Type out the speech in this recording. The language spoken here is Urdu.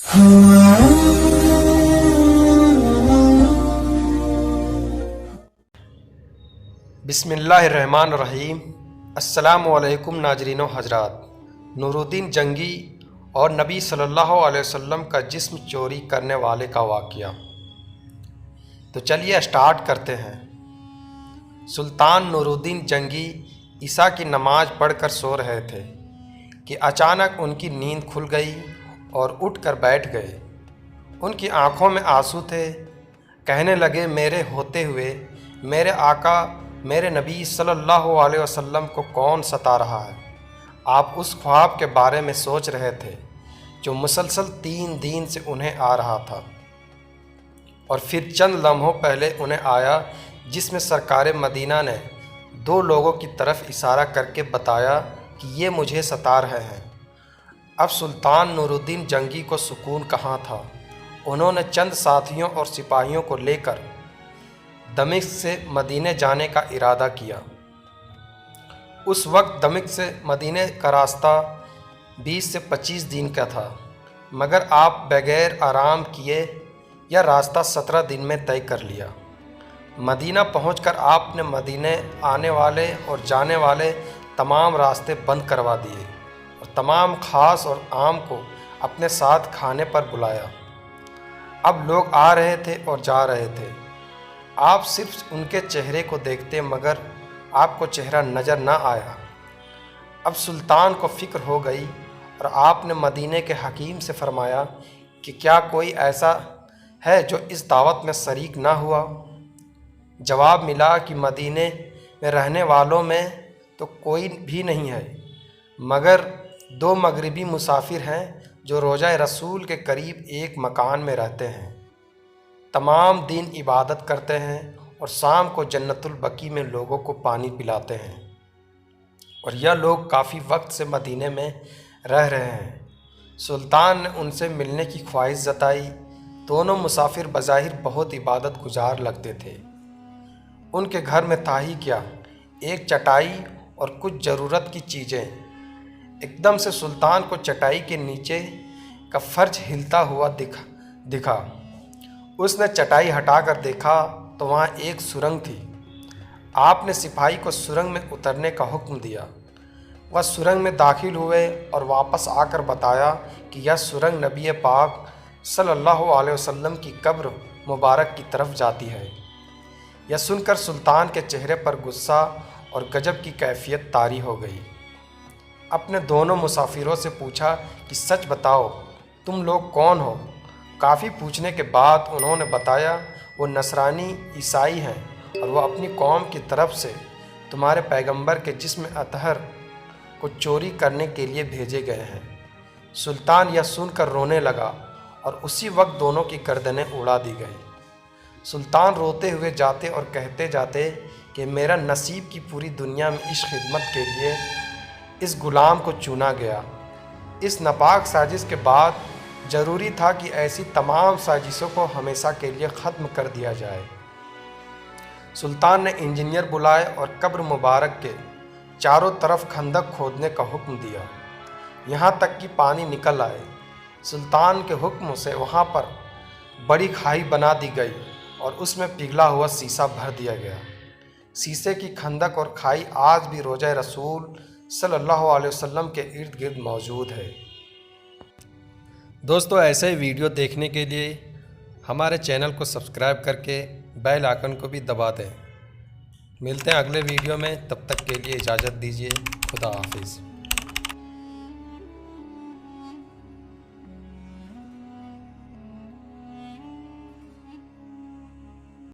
بسم اللہ الرحمن الرحیم۔ السلام علیکم ناظرین و حضرات۔ نور الدین جنگی اور نبی صلی اللہ علیہ وسلم کا جسم چوری کرنے والے کا واقعہ۔ تو چلیے اسٹارٹ کرتے ہیں۔ سلطان نور الدین جنگی عشاء کی نماز پڑھ کر سو رہے تھے کہ اچانک ان کی نیند کھل گئی اور اٹھ کر بیٹھ گئے۔ ان کی آنکھوں میں آنسو تھے۔ کہنے لگے، میرے ہوتے ہوئے میرے آقا میرے نبی صلی اللہ علیہ وسلم کو کون ستا رہا ہے؟ آپ اس خواب کے بارے میں سوچ رہے تھے جو مسلسل 3 دن سے انہیں آ رہا تھا، اور پھر چند لمحوں پہلے انہیں آیا، جس میں سرکار مدینہ نے 2 لوگوں کی طرف اشارہ کر کے بتایا کہ یہ مجھے ستا رہے ہیں۔ اب سلطان نور الدین جنگی کو سکون کہاں تھا۔ انہوں نے چند ساتھیوں اور سپاہیوں کو لے کر دمشق سے مدینے جانے کا ارادہ کیا۔ اس وقت دمشق سے مدینے کا راستہ 20 سے 25 دن کا تھا، مگر آپ بغیر آرام کیے یہ راستہ 17 دن میں طے کر لیا۔ مدینہ پہنچ کر آپ نے مدینے آنے والے اور جانے والے تمام راستے بند کروا دیے اور تمام خاص اور عام کو اپنے ساتھ کھانے پر بلایا۔ اب لوگ آ رہے تھے اور جا رہے تھے، آپ صرف ان کے چہرے کو دیکھتے مگر آپ کو چہرہ نظر نہ آیا۔ اب سلطان کو فکر ہو گئی اور آپ نے مدینے کے حکیم سے فرمایا کہ کیا کوئی ایسا ہے جو اس دعوت میں شریک نہ ہوا؟ جواب ملا کہ مدینے میں رہنے والوں میں تو کوئی بھی نہیں ہے، مگر 2 مغربی مسافر ہیں جو روضہ رسول کے قریب ایک مکان میں رہتے ہیں، تمام دن عبادت کرتے ہیں اور شام کو جنت البقیع میں لوگوں کو پانی پلاتے ہیں، اور یہ لوگ کافی وقت سے مدینے میں رہ رہے ہیں۔ سلطان نے ان سے ملنے کی خواہش جتائی۔ دونوں مسافر بظاہر بہت عبادت گزار لگتے تھے۔ ان کے گھر میں تھا ہی کیا، ایک چٹائی اور کچھ ضرورت کی چیزیں۔ ایک دم سے سلطان کو چٹائی کے نیچے کا فرش ہلتا ہوا دکھا۔ اس نے چٹائی ہٹا کر دیکھا تو وہاں ایک سرنگ تھی۔ آپ نے سپاہی کو سرنگ میں اترنے کا حکم دیا۔ وہ سرنگ میں داخل ہوئے اور واپس آ کر بتایا کہ یہ سرنگ نبی پاک صلی اللہ علیہ وسلم کی قبر مبارک کی طرف جاتی ہے۔ یہ سن کر سلطان کے چہرے پر غصہ اور غضب کی کیفیت طاری ہو گئی۔ اپنے دونوں مسافروں سے پوچھا کہ سچ بتاؤ، تم لوگ کون ہو؟ کافی پوچھنے کے بعد انہوں نے بتایا وہ نصرانی عیسائی ہیں اور وہ اپنی قوم کی طرف سے تمہارے پیغمبر کے جسم اطہر کو چوری کرنے کے لیے بھیجے گئے ہیں۔ سلطان یہ سن کر رونے لگا اور اسی وقت دونوں کی گردنیں اڑا دی گئیں۔ سلطان روتے ہوئے جاتے اور کہتے جاتے کہ میرا نصیب کی پوری دنیا میں اس خدمت کے لیے اس غلام کو چنا گیا۔ اس ناپاک سازش کے بعد ضروری تھا کہ ایسی تمام سازشوں کو ہمیشہ کے لیے ختم کر دیا جائے۔ سلطان نے انجینئر بلائے اور قبر مبارک کے چاروں طرف خندق کھودنے کا حکم دیا، یہاں تک کہ پانی نکل آئے۔ سلطان کے حکم سے وہاں پر بڑی کھائی بنا دی گئی اور اس میں پگھلا ہوا سیسہ بھر دیا گیا۔ سیسے کی خندق اور کھائی آج بھی روضہ رسول صلی اللہ علیہ وسلم کے ارد گرد موجود ہے۔ دوستو، ایسے ویڈیو دیکھنے کے لیے ہمارے چینل کو سبسکرائب کر کے بیل آئکن کو بھی دبا دیں۔ ملتے ہیں اگلے ویڈیو میں، تب تک کے لیے اجازت دیجیے۔ خدا حافظ۔